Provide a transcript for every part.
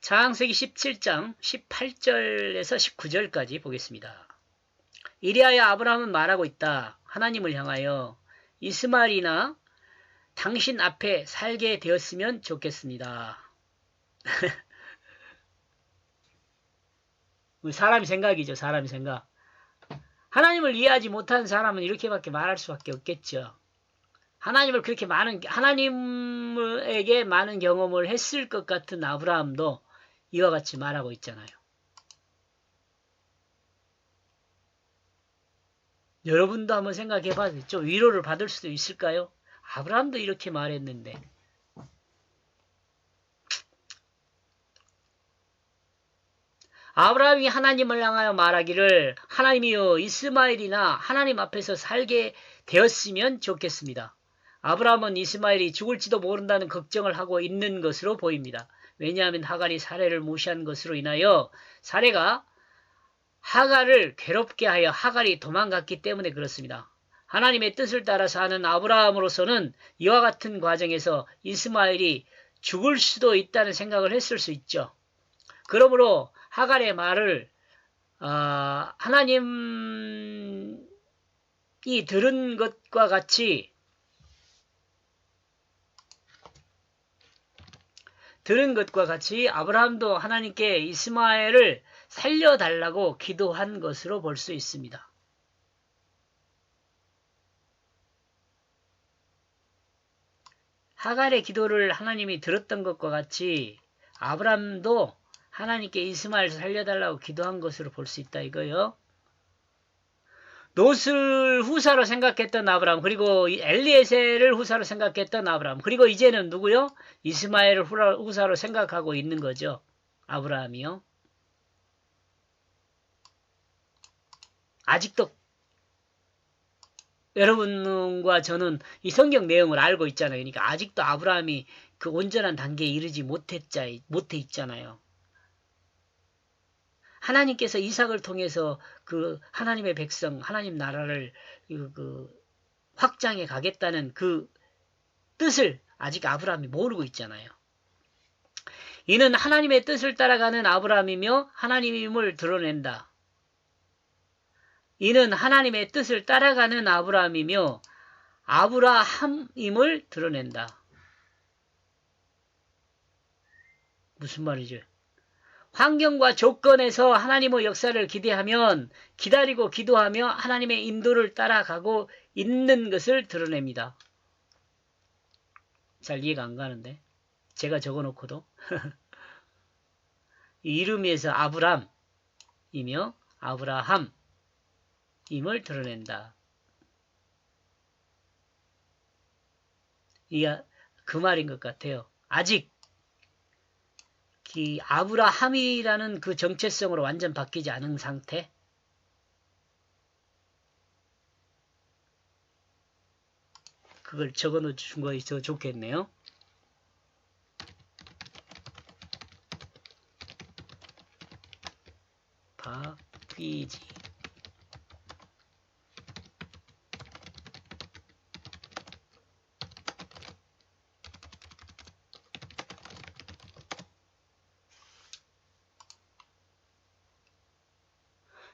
창세기 17장 18절에서 19절까지 보겠습니다. 이리하여 아브라함은 말하고 있다. 하나님을 향하여 이스마엘이나 당신 앞에 살게 되었으면 좋겠습니다. 사람의 생각이죠. 사람의 생각. 하나님을 이해하지 못한 사람은 이렇게밖에 말할 수밖에 없겠죠. 하나님을 그렇게 하나님에게 많은 경험을 했을 것 같은 아브라함도 이와 같이 말하고 있잖아요. 여러분도 한번 생각해 봐도 좀 위로를 받을 수도 있을까요? 아브라함도 이렇게 말했는데. 아브라함이 하나님을 향하여 말하기를 하나님이여 이스마엘이나 하나님 앞에서 살게 되었으면 좋겠습니다. 아브라함은 이스마엘이 죽을지도 모른다는 걱정을 하고 있는 것으로 보입니다. 왜냐하면 하갈이 사레를 무시한 것으로 인하여 사레가 하갈을 괴롭게 하여 하갈이 도망갔기 때문에 그렇습니다. 하나님의 뜻을 따라 사는 아브라함으로서는 이와 같은 과정에서 이스마엘이 죽을 수도 있다는 생각을 했을 수 있죠. 그러므로 하갈의 말을 하나님이 들은 것과 같이 아브라함도 하나님께 이스마엘을 살려달라고 기도한 것으로 볼 수 있습니다. 하갈의 기도를 하나님이 들었던 것과 같이 아브라함도 하나님께 이스마엘을 살려달라고 기도한 것으로 볼 수 있다 이거요. 롯을 후사로 생각했던 아브라함, 그리고 엘리에셀을 후사로 생각했던 아브라함, 그리고 이제는 누구요? 이스마엘을 후사로 생각하고 있는 거죠. 아브라함이요. 아직도 여러분과 저는 이 성경 내용을 알고 있잖아요. 그러니까 아직도 아브라함이 그 온전한 단계에 이르지 못해 있잖아요. 하나님께서 이삭을 통해서 그 하나님의 백성, 하나님 나라를 확장해 가겠다는 그 뜻을 아직 아브라함이 모르고 있잖아요. 이는 하나님의 뜻을 따라가는 아브라함이며 하나님임을 드러낸다. 이는 하나님의 뜻을 따라가는 아브라함이며 아브라함임을 드러낸다. 무슨 말이죠? 환경과 조건에서 하나님의 역사를 기대하면 기다리고 기도하며 하나님의 인도를 따라가고 있는 것을 드러냅니다. 잘 이해가 안 가는데 제가 적어놓고도 이름에서 아브람이며 아브라함임을 드러낸다. 이게 그 말인 것 같아요. 아직 이 아브라함이라는 그 정체성으로 완전 바뀌지 않은 상태. 그걸 적어놓은 거에 더 좋겠네요. 바뀌지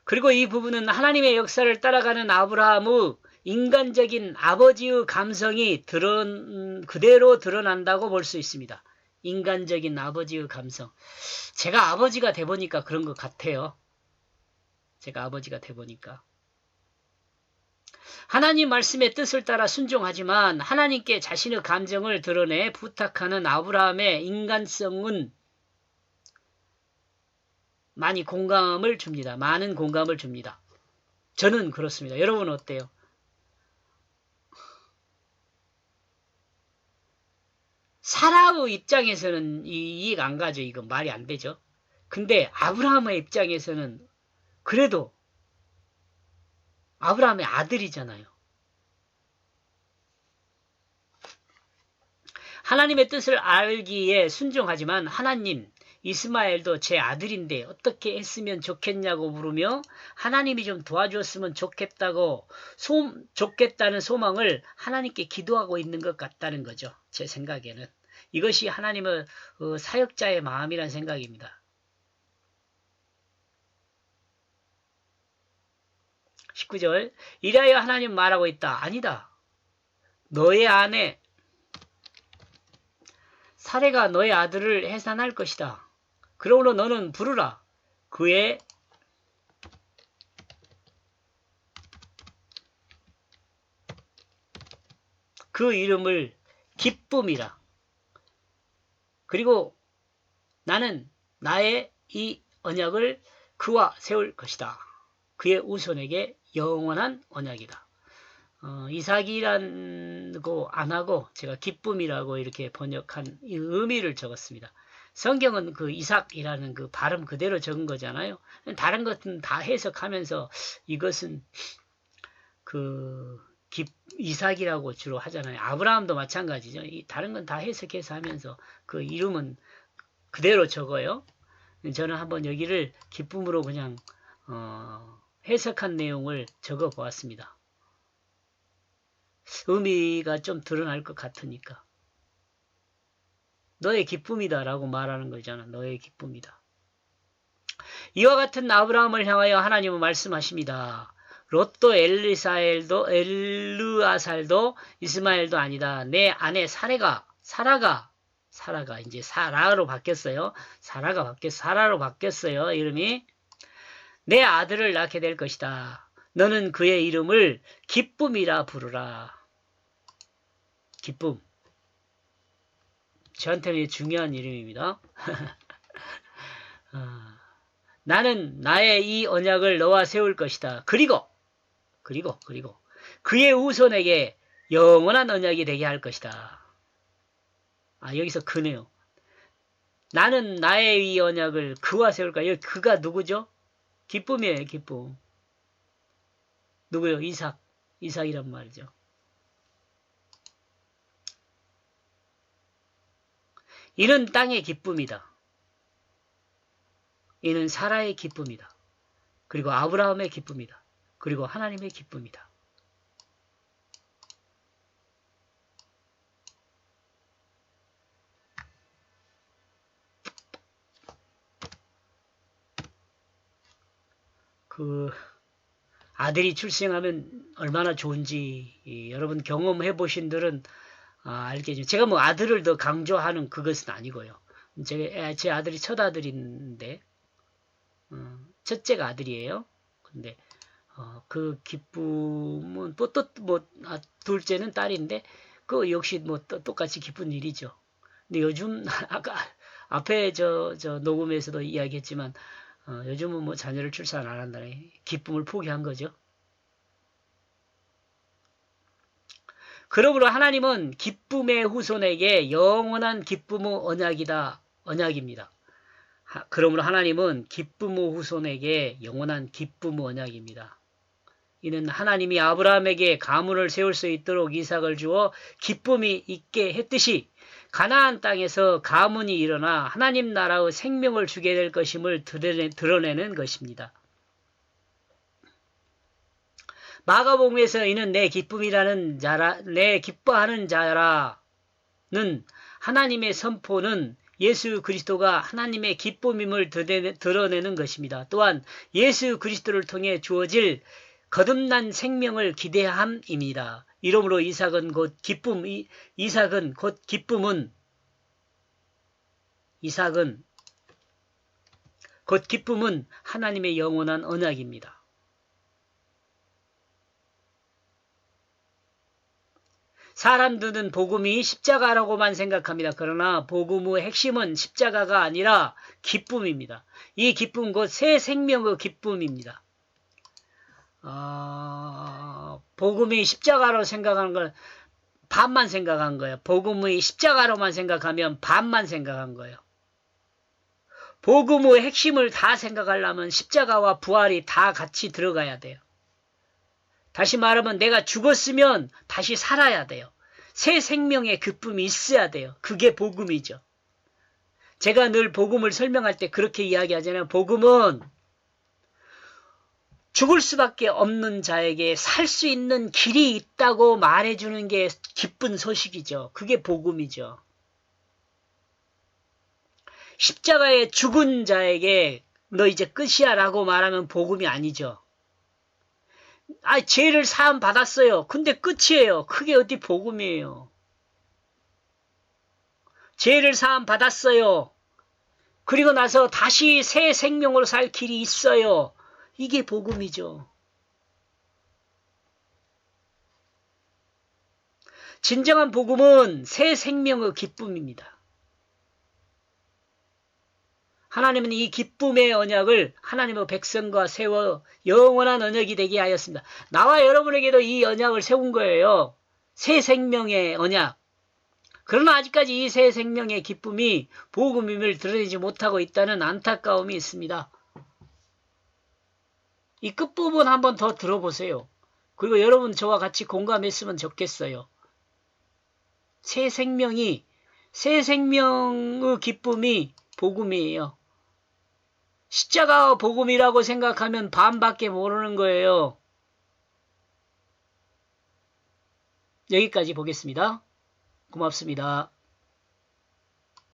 그리고 이 부분은 하나님의 역사를 따라가는 아브라함의 인간적인 아버지의 감성이 그대로 드러난다고 볼 수 있습니다. 인간적인 아버지의 감성. 제가 아버지가 돼보니까 그런 것 같아요. 제가 아버지가 돼보니까. 하나님 말씀의 뜻을 따라 순종하지만 하나님께 자신의 감정을 드러내 부탁하는 아브라함의 인간성은 많은 공감을 줍니다. 저는 그렇습니다. 여러분은 어때요? 사라의 입장에서는 이해가 안 가죠. 이건 말이 안 되죠. 근데 아브라함의 입장에서는 그래도 아브라함의 아들이잖아요. 하나님의 뜻을 알기에 순종하지만 하나님, 이스마엘도 제 아들인데 어떻게 했으면 좋겠냐고 물으며 하나님이 좀 도와주었으면 좋겠다는 소망을 하나님께 기도하고 있는 것 같다는 거죠. 제 생각에는. 이것이 하나님의 사역자의 마음이란 생각입니다. 19절 이라여 하나님 말하고 있다. 아니다. 너의 아내 사레가 너의 아들을 해산할 것이다. 그러므로 너는 부르라. 그의 그 이름을 기쁨이라. 그리고 나는 나의 이 언약을 그와 세울 것이다. 그의 후손에게 영원한 언약이다. 이삭이라고 안 하고 제가 기쁨이라고 이렇게 번역한 이 의미를 적었습니다. 성경은 그 이삭이라는 그 발음 그대로 적은 거잖아요. 다른 것은 다 해석하면서 이것은 그 이삭이라고 주로 하잖아요. 아브라함도 마찬가지죠. 다른 건 다 해석해서 하면서 그 이름은 그대로 적어요. 저는 한번 여기를 기쁨으로 그냥 해석한 내용을 적어 보았습니다. 의미가 좀 드러날 것 같으니까. 너의 기쁨이다 라고 말하는 거잖아. 너의 기쁨이다. 이와 같은 아브라함을 향하여 하나님은 말씀하십니다. 롯도 엘르아살도 이스마엘도 아니다. 내 아내 사라가 이제 사라로 바뀌었어요. 사라로 바뀌었어요. 이름이. 내 아들을 낳게 될 것이다. 너는 그의 이름을 기쁨이라 부르라. 기쁨. 저한테는 중요한 이름입니다. 나는 나의 이 언약을 너와 세울 것이다. 그리고 그의 후손에게 영원한 언약이 되게 할 것이다. 여기서 그네요. 나는 나의 이 언약을 그와 세울까? 여기 그가 누구죠? 기쁨이에요. 기쁨. 누구요? 이삭이란 말이죠. 이는 땅의 기쁨이다. 이는 사라의 기쁨이다. 그리고 아브라함의 기쁨이다. 그리고 하나님의 기쁨이다. 그 아들이 출생하면 얼마나 좋은지 여러분 경험해 보신 분들은 알겠죠. 제가 뭐 아들을 더 강조하는 그것은 아니고요. 제 아들이 첫 아들인데 첫째가 아들이에요. 근데 그 기쁨은 둘째는 딸인데 그 역시 뭐 똑같이 기쁜 일이죠. 근데 요즘 아까 앞에 저 녹음에서도 이야기했지만 요즘은 뭐 자녀를 출산 안 한다네. 기쁨을 포기한 거죠. 그러므로 하나님은 기쁨의 후손에게 영원한 기쁨의 언약입니다. 그러므로 하나님은 기쁨의 후손에게 영원한 기쁨의 언약입니다. 이는 하나님이 아브라함에게 가문을 세울 수 있도록 이삭을 주어 기쁨이 있게 했듯이 가나안 땅에서 가문이 일어나 하나님 나라의 생명을 주게 될 것임을 드러내는 것입니다. 마가복음에서 이는 내 기쁨이라는 자라, 내 기뻐하는 자라는 하나님의 선포는 예수 그리스도가 하나님의 기쁨임을 드러내는 것입니다. 또한 예수 그리스도를 통해 주어질 거듭난 생명을 기대함입니다. 이러므로 이삭은 곧 기쁨은 하나님의 영원한 언약입니다. 사람들은 복음이 십자가라고만 생각합니다. 그러나 복음의 핵심은 십자가가 아니라 기쁨입니다. 이 기쁨 곧 새 생명의 기쁨입니다. 복음이 십자가로 생각하는 걸 반만 생각한 거예요. 복음의 십자가로만 생각하면 반만 생각한 거예요. 복음의 핵심을 다 생각하려면 십자가와 부활이 다 같이 들어가야 돼요. 다시 말하면 내가 죽었으면 다시 살아야 돼요. 새 생명의 기쁨이 있어야 돼요. 그게 복음이죠. 제가 늘 복음을 설명할 때 그렇게 이야기하잖아요. 복음은 죽을 수밖에 없는 자에게 살 수 있는 길이 있다고 말해주는 게 기쁜 소식이죠. 그게 복음이죠. 십자가에 죽은 자에게 너 이제 끝이야 라고 말하면 복음이 아니죠. 죄를 사함 받았어요. 근데 끝이에요. 그게 어디 복음이에요. 죄를 사함 받았어요. 그리고 나서 다시 새 생명으로 살 길이 있어요. 이게 복음이죠. 진정한 복음은 새 생명의 기쁨입니다. 하나님은 이 기쁨의 언약을 하나님의 백성과 세워 영원한 언약이 되게 하였습니다. 나와 여러분에게도 이 언약을 세운 거예요. 새 생명의 언약. 그러나 아직까지 이 새 생명의 기쁨이 복음임을 드러내지 못하고 있다는 안타까움이 있습니다. 이 끝부분 한번 더 들어보세요. 그리고 여러분 저와 같이 공감했으면 좋겠어요. 새 생명의 기쁨이 복음이에요. 십자가 복음이라고 생각하면 반밖에 모르는 거예요. 여기까지 보겠습니다. 고맙습니다.